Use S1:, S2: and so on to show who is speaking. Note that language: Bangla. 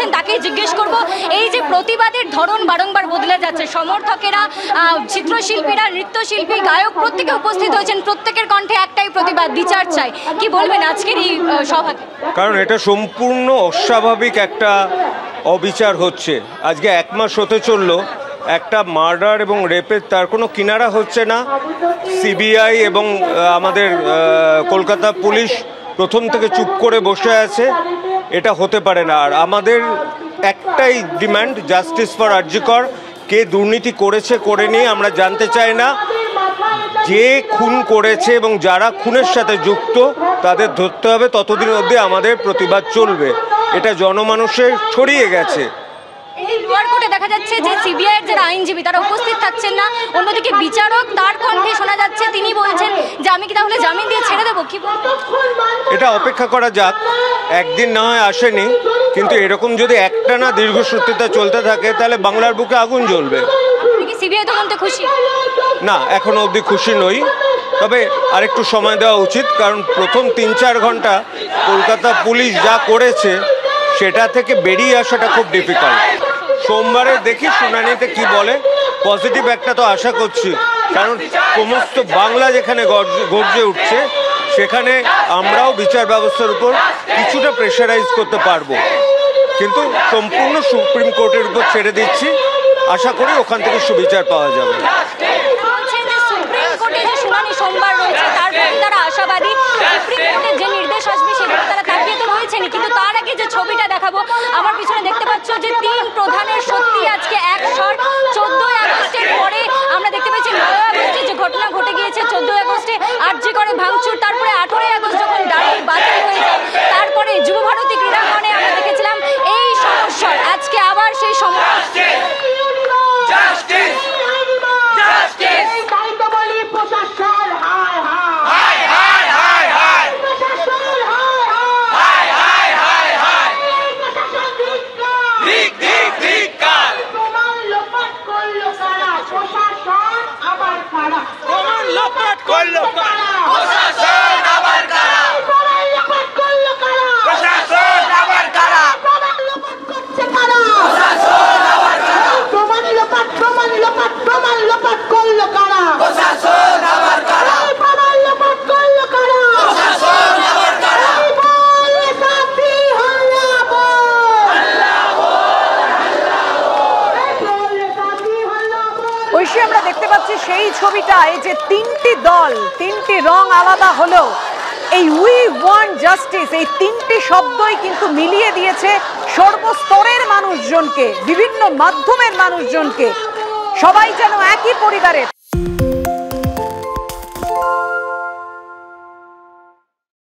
S1: রয়েছেন তাকেই জিজ্ঞেস করব। এই যে প্রতিবাদের ধরন বারংবার বদলে যাচ্ছে, সমর্থকেরা, চিত্রশিল্পীরা, নৃত্যশিল্পী, গায়ক প্রত্যেকে উপস্থিত হয়েছেন, প্রত্যেকের কণ্ঠে একটাই প্রতিবাদ, বিচার চাই। কি বলবেন আজকের এই সভাতে?
S2: কারণ এটা সম্পূর্ণ অস্বাভাবিক একটা অবিচার হচ্ছে। আজকে 1 মাস হতে চললো, একটা মার্ডার এবং রেপের তার কোনো কিনারা হচ্ছে না। সিবিআই এবং আমাদের কলকাতা পুলিশ প্রথম থেকে চুপ করে বসে আছে। এটা হতে পারে না। আর আমাদের একটাই ডিমান্ড, জাস্টিস ফর আরজি কর। কে দুর্নীতি করেছে করেনি আমরা জানতে চাই না, যে খুন করেছে এবং যারা খুনের সাথে যুক্ত তাদের ধরতে হবে। ততদিন অবধি আমাদের প্রতিবাদ চলবে। এটা জনমানুষে ছড়িয়ে গেছে।
S1: এই লোয়ার কোর্টে দেখা যাচ্ছে যে সিবিআইয়ের যারা আইনজীবী তারা উপস্থিত থাকছেন না, অন্যদিকে বিচারক তার কণ্ঠে শোনা যাচ্ছে, তিনি বলছেন যে আমি কি তাহলে জামিন দিয়ে ছেড়ে দেবো। কি
S2: এটা অপেক্ষা করা যাক, একদিন না হয় আসেনি, কিন্তু এরকম যদি একটানা দীর্ঘসূত্রিতা চলতে থাকে তাহলে বাংলার বুকে আগুন জ্বলবে।
S1: সিবিআই তদন্তে খুশি?
S2: না, এখনো অবধি খুশি নই, তবে আরেকটু সময় দেওয়া উচিত। কারণ প্রথম 3-4 ঘন্টা কলকাতা পুলিশ যা করেছে সেটা থেকে বেরিয়ে আসাটা খুব ডিফিকাল্ট। সোমবারে দেখি শুনানিতে কি বলে। পজিটিভ একটা তো আশা করছি, কারণ সমস্ত বাংলা যেখানে গর্জে উঠছে সেখানে আমরাও বিচার ব্যবস্থার উপর কিছুটা প্রেশারাইজ করতে পারবো। কিন্তু সম্পূর্ণ সুপ্রিম কোর্টের উপর ছেড়ে দিচ্ছি, আশা করি ওখান থেকে সুবিচার পাওয়া যাবে।
S1: সোমবার রয়েছে, তারপরে তারা আশাবাদী সুপ্রিম কোর্টের যে নির্দেশ আসবে সেগুলো তারা তাকিয়ে তো রয়েছেনি। কিন্তু তার আগে যে ছবিটা দেখাবো, আমার পিছনে দেখতে পাচ্ছ যে 3 প্রধানের সত্যি আজকে এক স্বর। 14ই আগস্টের পরে আমরা দেখতে পেয়েছি 9ই আগস্টে যে ঘটনা ঘটে গিয়েছে, 14ই আগস্টে আরজি করে ভাঙচুর, তারপরে 18ই আগস্ট যখন ডায়রি বাতিল হয়ে যায়, তারপরে যুবভারতী ক্রীড়াঙ্গনে আমরা দেখেছিলাম এই সমস্যা। আজকে আবার সেই সমস্যা। আমরা দেখতে পাচ্ছি সেই ছবিটায় যে 3টি দল, 3টি রং আলাদা হলো, এই উই ওয়ান্ট জাস্টিস, এই 3টি শব্দই কিন্তু মিলিয়ে দিয়েছে সর্বস্তরের মানুষজনকে, বিভিন্ন মাধ্যমের মানুষজনকে। সবাই যেন একই পরিবারের।